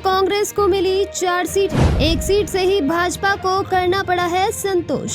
कांग्रेस को मिली 4 seat, 1 seat से ही भाजपा को करना पड़ा है संतोष।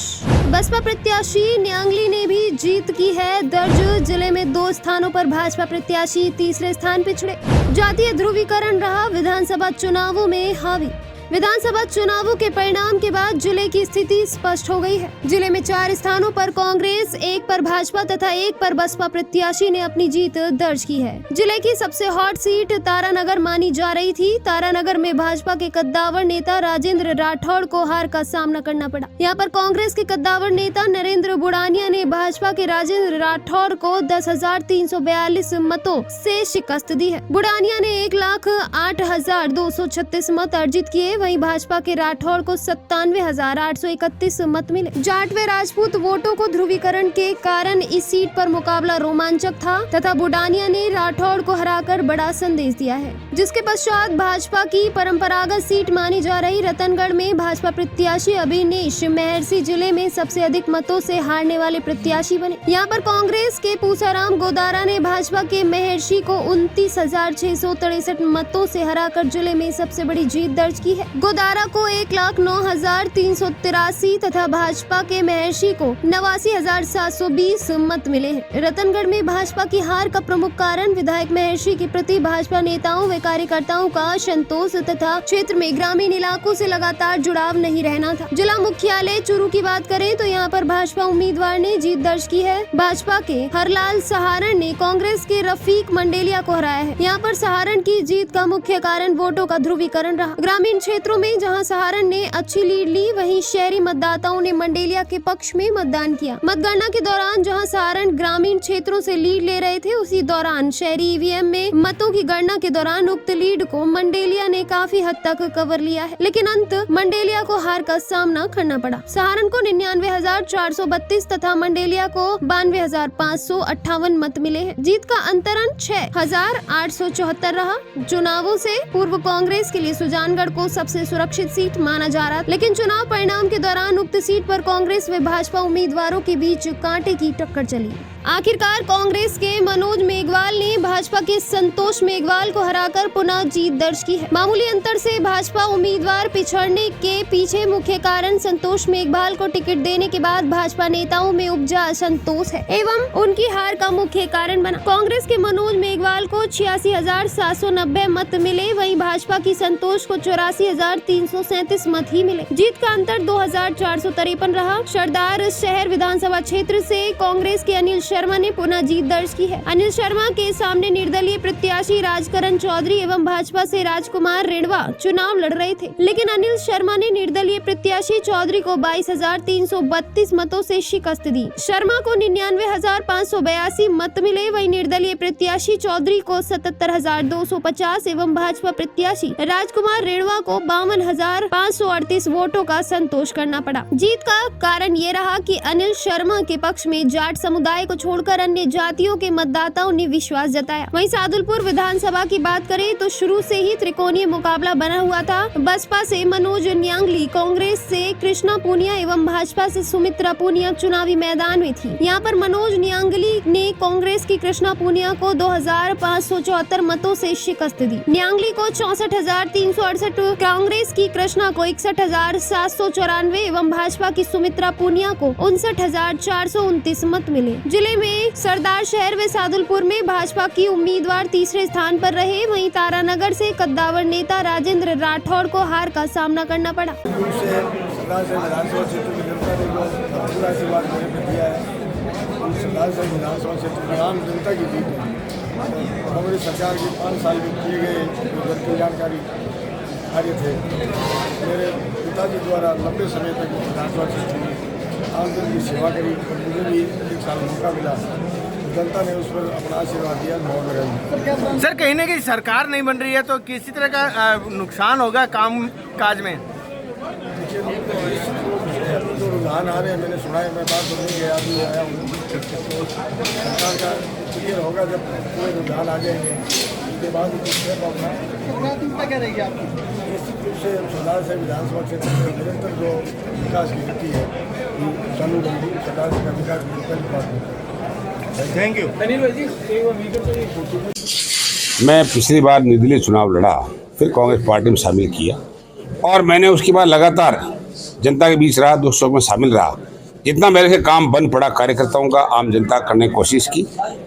बसपा प्रत्याशी न्यांगली ने भी जीत की है दर्ज। जिले में 2 स्थानों पर भाजपा प्रत्याशी तीसरे स्थान पे छिड़े। जातीय ध्रुवीकरण रहा विधानसभा चुनावों में हावी। विधानसभा चुनावों के परिणाम के बाद जिले की स्थिति स्पष्ट हो गई है। जिले में 4 स्थानों पर कांग्रेस, 1 पर भाजपा तथा 1 पर बसपा प्रत्याशी ने अपनी जीत दर्ज की है। जिले की सबसे हॉट सीट तारानगर मानी जा रही थी। तारानगर में भाजपा के कद्दावर नेता राजेंद्र राठौड़ को हार का सामना करना पड़ा। यहाँ पर कांग्रेस के कद्दावर नेता नरेंद्र बुड़ानिया ने भाजपा के राजेंद्र राठौड़ को 10,342 मतों से शिकस्त दी है। बुड़ानिया ने 1,08,236 मत अर्जित किए। वहीं भाजपा के राठौड़ को 97,831 मत मिले। जाट व राजपूत वोटों को ध्रुवीकरण के कारण इस सीट पर मुकाबला रोमांचक था तथा बुड़ानिया ने राठौड़ को हराकर बड़ा संदेश दिया है। जिसके पश्चात भाजपा की परंपरागत सीट मानी जा रही रतनगढ़ में भाजपा प्रत्याशी अभिनेश महर्षि जिले में सबसे अधिक मतों से हारने वाले प्रत्याशी बने। यहाँ पर कांग्रेस के पूसाराम गोदारा ने भाजपा के महर्षि को 29,663 मतों से हराकर जिले में सबसे बड़ी जीत दर्ज की है। गोदारा को 1,09,383 तथा भाजपा के महर्षि को 89,720 मत मिले हैं। रतनगढ़ में भाजपा की हार का प्रमुख कारण विधायक महर्षि के प्रति भाजपा नेताओं व कार्यकर्ताओं का असंतोष तथा क्षेत्र में ग्रामीण इलाकों से लगातार जुड़ाव नहीं रहना था। जिला मुख्यालय चूरू की बात करें तो यहाँ पर भाजपा उम्मीदवार ने जीत दर्ज की है। भाजपा के हरलाल सहारण ने कांग्रेस के रफीक मंडेलिया को हराया है। यहाँ पर सहारण की जीत का मुख्य कारण वोटों का ध्रुवीकरण रहा। ग्रामीण क्षेत्रों में जहां सहारण ने अच्छी लीड ली, वहीं शहरी मतदाताओं ने मंडेलिया के पक्ष में मतदान किया। मतगणना के दौरान जहां सहारण ग्रामीण क्षेत्रों से लीड ले रहे थे, उसी दौरान शहरी ईवीएम में मतों की गणना के दौरान उक्त लीड को मंडेलिया ने काफी हद तक कवर लिया है, लेकिन अंत मंडेलिया को हार का सामना करना पड़ा। सहारण को 99,432 तथा मंडेलिया को 92,558 मत मिले हैं। जीत का अंतरण 6,874 रहा। चुनावों से पूर्व कांग्रेस के लिए सुजानगढ़ को सबसे सुरक्षित सीट माना जा रहा, लेकिन चुनाव परिणाम के दौरान उक्त सीट पर कांग्रेस व भाजपा उम्मीदवारों के बीच कांटे की टक्कर चली। आखिरकार कांग्रेस के मनोज मेघवाल ने भाजपा के संतोष मेघवाल को हराकर पुनः जीत दर्ज की है। मामूली अंतर से भाजपा उम्मीदवार पिछड़ने के पीछे मुख्य कारण संतोष मेघवाल को टिकट देने के बाद भाजपा नेताओं में उपजा असंतोष है एवं उनकी हार का मुख्य कारण बना। कांग्रेस के मनोज मेघवाल को 86,790 मत मिले, वहीं भाजपा की संतोष को 84,337 मत ही मिले। जीत का अंतर 2,453 रहा। सरदार शहर विधानसभा क्षेत्र से कांग्रेस के अनिल शर्मा ने पुनः जीत दर्ज की है। अनिल शर्मा के सामने निर्दलीय प्रत्याशी राजकरण चौधरी एवं भाजपा से राजकुमार रेणवा चुनाव लड़ रहे थे, लेकिन अनिल शर्मा ने निर्दलीय प्रत्याशी चौधरी को 22,332 मतों से शिकस्त दी। शर्मा को 99,582 मत मिले, वहीं निर्दलीय प्रत्याशी चौधरी को 77,250 एवं भाजपा प्रत्याशी राजकुमार रेणवा को 52,538 वोटों का संतोष करना पड़ा। जीत का कारण ये रहा कि अनिल शर्मा के पक्ष में जाट समुदाय को छोड़कर अन्य जातियों के मतदाताओं ने विश्वास जताया। वहीं सादुलपुर विधानसभा की बात करें तो शुरू से ही त्रिकोणीय मुकाबला बना हुआ था। बसपा से मनोज न्यांगली, कांग्रेस से कृष्णा पूनिया एवं भाजपा से सुमित्रा पूनिया चुनावी मैदान में थी। यहाँ पर मनोज न्यांगली ने कांग्रेस की कृष्णा पूनिया को 2,574 मतों से शिकस्त दी। न्यांगली को 64,368, कांग्रेस की कृष्णा को 61,794 एवं भाजपा की सुमित्रा पूनिया को 59,429 मत मिले। जिले में सरदार शहर व सादुलपुर में भाजपा की उम्मीदवार तीसरे स्थान पर रहे, वहीं तारानगर से कद्दावर नेता राजेंद्र राठौड़ को हार का सामना करना पड़ा। कांग्रेस सरकार के 5 साल में किए गए जन कल्याणकारी कार्य थे। मेरे पिताजी द्वारा लंबे समय तक विधानसभा क्षेत्र में आमजन की सेवा करी और मुझे भी 1 साल मौका मिला। जनता ने उस पर अपना आशीर्वाद दिया, मोहर लगाई। सर, कहीं ना कहीं सरकार नहीं बन रही है तो किसी तरह का नुकसान होगा काम काज में? जो रुझान आ रहे हैं, मैंने सुना है, मैं बात तो नहीं गया, अभी आया हूँ। सरकार का क्लियर होगा जब पूरे रुझान आ जाएंगे, उसके बाद प्राथमिकता क्या रहेगी आपकी? निश्चित रूप से सरदार से विधानसभा क्षेत्र में निरंतर जो विकास की गति है चालू रहेगी। सरदार से विकास थैंक यू। मैं पिछली बार निर्दलीय चुनाव लड़ा फिर कांग्रेस पार्टी में शामिल किया और मैंने उसके बाद लगातार जनता के बीच रहा, दुख सुख में शामिल रहा। जितना मेरे से काम बन पड़ा कार्यकर्ताओं का आम जनता करने की कोशिश की।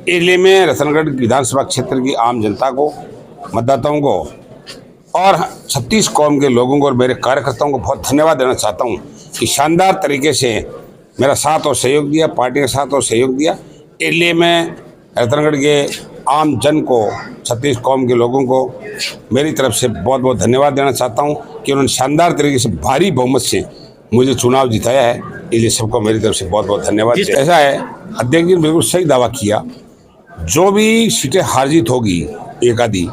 इसलिए मैं रतनगढ़ विधानसभा क्षेत्र की आम जनता को, मतदाताओं को और 36 कौम के लोगों को और मेरे कार्यकर्ताओं को बहुत धन्यवाद देना चाहता हूँ कि शानदार तरीके से मेरा साथ और सहयोग दिया, पार्टी का साथ और सहयोग दिया। इसलिए मैं रतनगढ़ के आम जन को, 36 कौम के लोगों को मेरी तरफ से बहुत बहुत धन्यवाद देना चाहता हूँ कि उन्होंने शानदार तरीके से भारी बहुमत से मुझे चुनाव जिताया है। इसलिए सबको मेरी तरफ से बहुत बहुत धन्यवाद। ऐसा है, अध्यक्ष जी ने बिल्कुल सही दावा किया, जो भी सीटें हार जीत होगी एक आधी,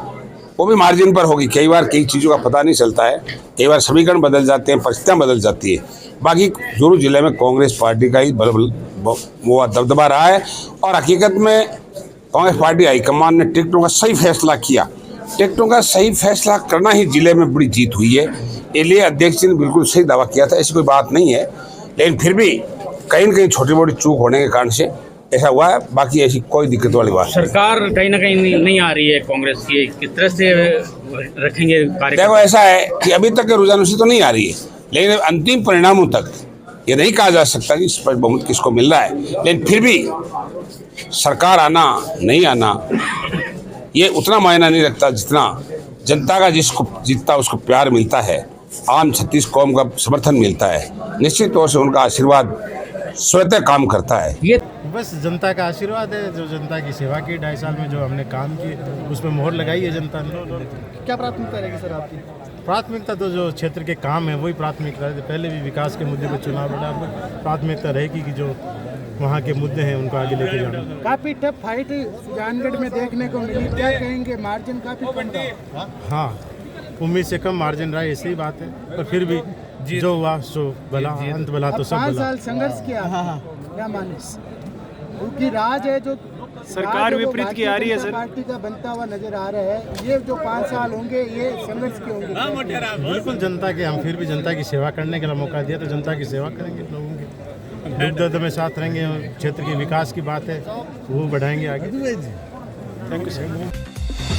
वो भी मार्जिन पर होगी। कई बार कई चीज़ों का पता नहीं चलता है, कई बार समीकरण बदल जाते हैं, परिस्थितियाँ बदल जाती है। बाकी जोरू जिले में कांग्रेस पार्टी का ही वो दबदबा रहा है और हकीकत में कांग्रेस पार्टी हाईकमान ने टिकटों का सही फैसला किया। टिकटों का सही फैसला करना ही जिले में बड़ी जीत हुई है। इसलिए अध्यक्ष जी ने बिल्कुल सही दावा किया था, ऐसी कोई बात नहीं है। लेकिन फिर भी कहीं न कहीं छोटी मोटी चूक होने के कारण से ऐसा हुआ है, बाकी ऐसी कोई दिक्कत वाली बात। सरकार कहीं ना कहीं नहीं आ रही है कांग्रेस की, किस तरह से रखेंगे कार्य? देखो, ऐसा है कि अभी तक के रुझानों से तो नहीं आ रही है, लेकिन अंतिम परिणामों तक ये नहीं कहा जा सकता कि स्पष्ट बहुमत किसको मिल रहा है। लेकिन फिर भी सरकार आना नहीं आना ये उतना मायना नहीं रखता जितना जनता का जितना उसको प्यार मिलता है, आम 36 कौम का समर्थन मिलता है। निश्चित तौर से उनका आशीर्वाद स्वतः काम करता है। ये बस जनता का आशीर्वाद है, जो जनता की सेवा की 2.5 साल में जो हमने काम किए उसमें मोहर लगाई है जनता ने। क्या प्राथमिकता रहेगी सर आपकी? प्राथमिकता तो जो क्षेत्र के काम है वही प्राथमिकता है। पहले भी विकास के मुद्दे पर चुनाव लड़ा, प्राथमिकता रहेगी कि जो वहाँ के मुद्दे हैं उनको आगे लेके जाना। काफ़ी टफ फाइट सुजानगढ़ में देखने को मिली, क्या कहेंगे? मार्जिन काफ़ी कम था। हाँ, उम्मीद से कम मार्जिन रहा, ऐसी बात है, पर फिर भी जो हुआ सो भला, अंत भला तो सब 5 भला। साल संघर्ष किया, क्या माने? क्योंकि राज है जो सरकार विपरीत की आ रही है सर, पार्टी का बनता हुआ नजर आ रहा है। ये जो 5 साल होंगे ये संघर्ष के होंगे। बिल्कुल जनता के, हम फिर भी जनता की सेवा करने के लिए मौका दिया तो जनता की सेवा करेंगे, लोगों के दुख दर्द में साथ रहेंगे। और क्षेत्र के विकास की बात है वो बढ़ाएंगे आगे। Thank you sir.